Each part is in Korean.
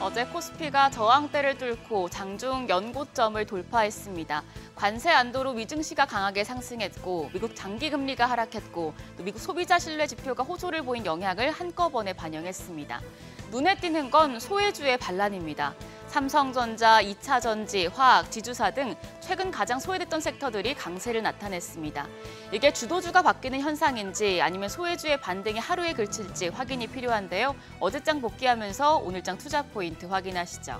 어제 코스피가 저항대를 뚫고 장중 연고점을 돌파했습니다. 관세 안도로 위증시가 강하게 상승했고 미국 장기 금리가 하락했고 또 미국 소비자 신뢰 지표가 호조를 보인 영향을 한꺼번에 반영했습니다. 눈에 띄는 건 소외주의 반란입니다. 삼성전자, 2차전지, 화학, 지주사 등 최근 가장 소외됐던 섹터들이 강세를 나타냈습니다. 이게 주도주가 바뀌는 현상인지 아니면 소외주의 반등이 하루에 그칠지 확인이 필요한데요. 어제장 복귀하면서 오늘장 투자 포인트 확인하시죠.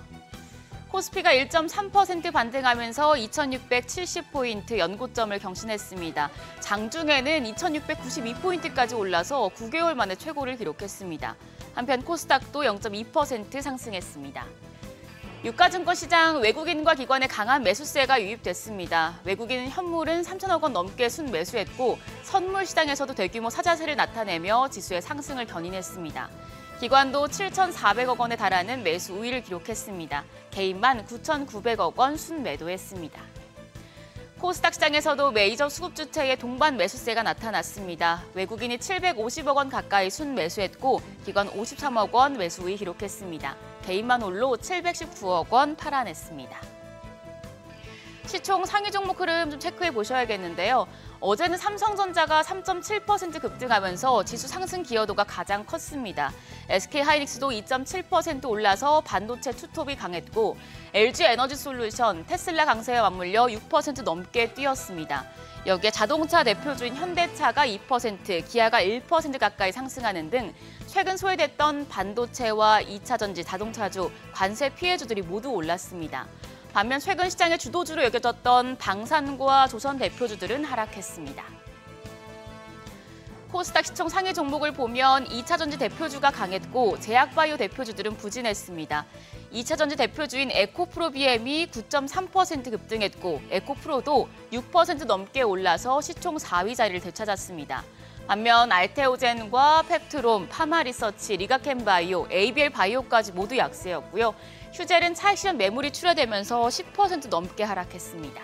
코스피가 1.3% 반등하면서 2,670포인트 연고점을 경신했습니다. 장중에는 2,692포인트까지 올라서 9개월 만에 최고를 기록했습니다. 한편 코스닥도 0.2% 상승했습니다. 유가증권 시장 외국인과 기관의 강한 매수세가 유입됐습니다. 외국인 현물은 3천억 원 넘게 순매수했고 선물 시장에서도 대규모 사자세를 나타내며 지수의 상승을 견인했습니다. 기관도 7,400억 원에 달하는 매수 우위를 기록했습니다. 개인만 9,900억 원 순매도했습니다. 코스닥 시장에서도 메이저 수급주체의 동반 매수세가 나타났습니다. 외국인이 750억 원 가까이 순매수했고 기관 53억 원 매수 우위 기록했습니다. 개인만 홀로 719억 원 팔아냈습니다. 시총 상위 종목 흐름 좀 체크해 보셔야겠는데요. 어제는 삼성전자가 3.7% 급등하면서 지수 상승 기여도가 가장 컸습니다. SK하이닉스도 2.7% 올라서 반도체 투톱이 강했고 LG에너지솔루션, 테슬라 강세에 맞물려 6% 넘게 뛰었습니다. 여기에 자동차 대표주인 현대차가 2%, 기아가 1% 가까이 상승하는 등 최근 소외됐던 반도체와 2차전지, 자동차주, 관세 피해주들이 모두 올랐습니다. 반면 최근 시장의 주도주로 여겨졌던 방산과 조선 대표주들은 하락했습니다. 코스닥 시총 상위 종목을 보면 2차전지 대표주가 강했고 제약바이오 대표주들은 부진했습니다. 2차전지 대표주인 에코프로비엠이 9.3% 급등했고 에코프로도 6% 넘게 올라서 시총 4위 자리를 되찾았습니다. 반면 알테오젠과 펩트롬, 파마리서치, 리가켄바이오, ABL바이오까지 모두 약세였고요. 휴젤은 차익 실현 매물이 출하되면서 10% 넘게 하락했습니다.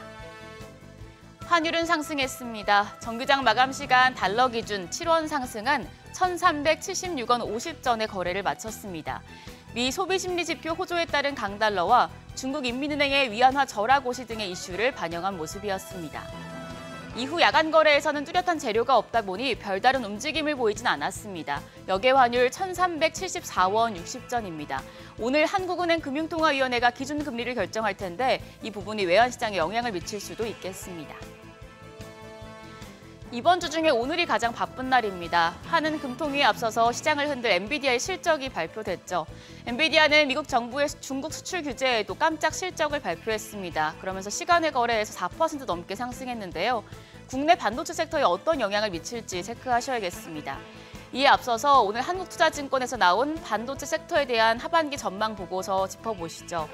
환율은 상승했습니다. 정규장 마감 시간 달러 기준 7원 상승한 1,376원 50전에 거래를 마쳤습니다. 미 소비심리 지표 호조에 따른 강달러와 중국 인민은행의 위안화 절하 고시 등의 이슈를 반영한 모습이었습니다. 이후 야간 거래에서는 뚜렷한 재료가 없다 보니 별다른 움직임을 보이진 않았습니다. 역외 환율 1,374원 60전입니다. 오늘 한국은행 금융통화위원회가 기준금리를 결정할 텐데 이 부분이 외환시장에 영향을 미칠 수도 있겠습니다. 이번 주 중에 오늘이 가장 바쁜 날입니다. 한은금통위에 앞서서 시장을 흔들 엔비디아의 실적이 발표됐죠. 엔비디아는 미국 정부의 중국 수출 규제에도 깜짝 실적을 발표했습니다. 그러면서 시간외 거래에서 4% 넘게 상승했는데요. 국내 반도체 섹터에 어떤 영향을 미칠지 체크하셔야겠습니다. 이에 앞서서 오늘 한국투자증권에서 나온 반도체 섹터에 대한 하반기 전망 보고서 짚어보시죠.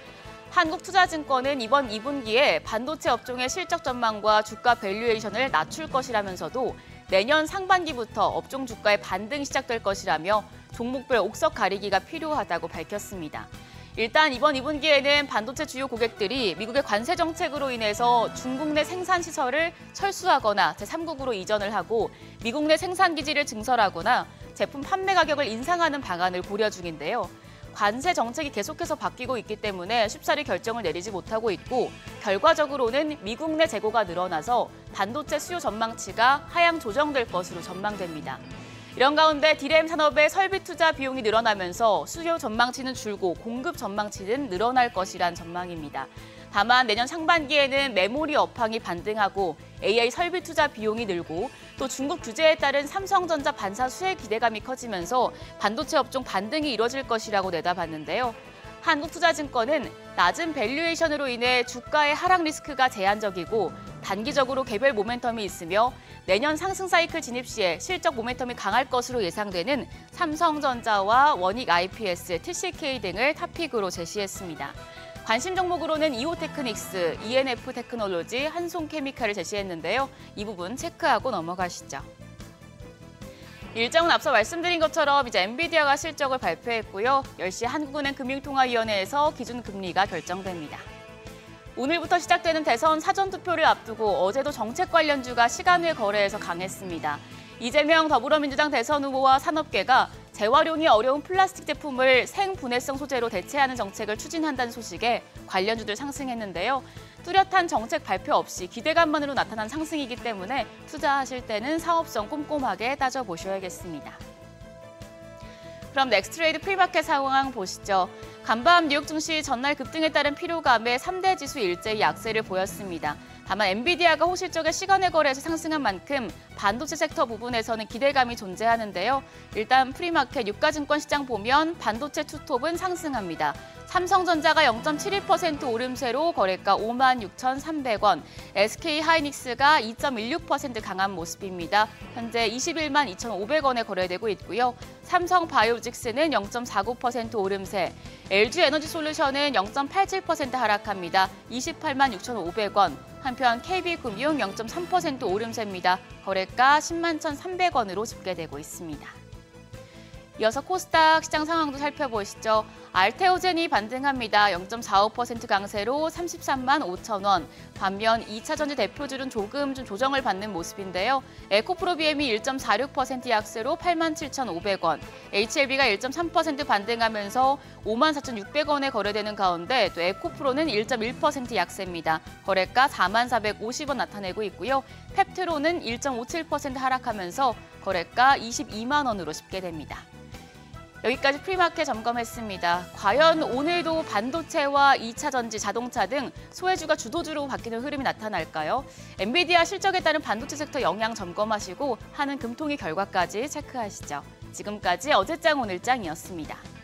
한국투자증권은 이번 2분기에 반도체 업종의 실적 전망과 주가 밸류에이션을 낮출 것이라면서도 내년 상반기부터 업종 주가의 반등이 시작될 것이라며 종목별 옥석 가리기가 필요하다고 밝혔습니다. 일단 이번 2분기에는 반도체 주요 고객들이 미국의 관세 정책으로 인해서 중국 내 생산 시설을 철수하거나 제3국으로 이전을 하고 미국 내 생산 기지를 증설하거나 제품 판매 가격을 인상하는 방안을 고려 중인데요. 관세 정책이 계속해서 바뀌고 있기 때문에 쉽사리 결정을 내리지 못하고 있고 결과적으로는 미국 내 재고가 늘어나서 반도체 수요 전망치가 하향 조정될 것으로 전망됩니다. 이런 가운데 D램 산업의 설비 투자 비용이 늘어나면서 수요 전망치는 줄고 공급 전망치는 늘어날 것이란 전망입니다. 다만 내년 상반기에는 메모리 업황이 반등하고 AI 설비 투자 비용이 늘고 또 중국 규제에 따른 삼성전자 반사 수혜 기대감이 커지면서 반도체 업종 반등이 이뤄질 것이라고 내다봤는데요. 한국투자증권은 낮은 밸류에이션으로 인해 주가의 하락 리스크가 제한적이고 단기적으로 개별 모멘텀이 있으며 내년 상승 사이클 진입 시에 실적 모멘텀이 강할 것으로 예상되는 삼성전자와 원익 IPS, TCK 등을 탑픽으로 제시했습니다. 관심 종목으로는 이오테크닉스, ENF 테크놀로지, 한송케미칼을 제시했는데요. 이 부분 체크하고 넘어가시죠. 일정은 앞서 말씀드린 것처럼 이제 엔비디아가 실적을 발표했고요. 10시 한국은행 금융통화위원회에서 기준금리가 결정됩니다. 오늘부터 시작되는 대선 사전투표를 앞두고 어제도 정책 관련주가 시간외 거래에서 강했습니다. 이재명 더불어민주당 대선 후보와 산업계가 재활용이 어려운 플라스틱 제품을 생분해성 소재로 대체하는 정책을 추진한다는 소식에 관련주들 상승했는데요. 뚜렷한 정책 발표 없이 기대감만으로 나타난 상승이기 때문에 투자하실 때는 사업성 꼼꼼하게 따져보셔야겠습니다. 그럼 넥스트레이드 프리마켓 상황 보시죠. 간밤 뉴욕 증시 전날 급등에 따른 피로감에 3대 지수 일제히 약세를 보였습니다. 다만 엔비디아가 호실적의 시간의 거래에서 상승한 만큼 반도체 섹터 부분에서는 기대감이 존재하는데요. 일단 프리마켓 유가증권 시장 보면 반도체 투톱은 상승합니다. 삼성전자가 0.71% 오름세로 거래가 56,300원, SK하이닉스가 2.16% 강한 모습입니다. 현재 21만 2,500원에 거래되고 있고요. 삼성바이오직스는 0.49% 오름세, LG에너지솔루션은 0.87% 하락합니다. 28만 6,500원. 한편 KB금융 0.3% 오름세입니다. 거래가 10만 1,300원으로 집계되고 있습니다. 이어서 코스닥 시장 상황도 살펴보시죠. 알테오젠이 반등합니다. 0.45% 강세로 33만 5천 원. 반면 2차전지 대표주는 조금 조정을 받는 모습인데요. 에코프로비엠이 1.46% 약세로 8만 7,500원. HLB가 1.3% 반등하면서 5만 4,600원에 거래되는 가운데 또 에코프로는 1.1% 약세입니다. 거래가 4만 450원 나타내고 있고요. 펩트로는 1.57% 하락하면서 거래가 22만 원으로 집계됩니다. 여기까지 프리마켓 점검했습니다. 과연 오늘도 반도체와 2차 전지, 자동차 등 소외주가 주도주로 바뀌는 흐름이 나타날까요? 엔비디아 실적에 따른 반도체 섹터 영향 점검하시고 하는 금통위 결과까지 체크하시죠. 지금까지 어제장 오늘장이었습니다.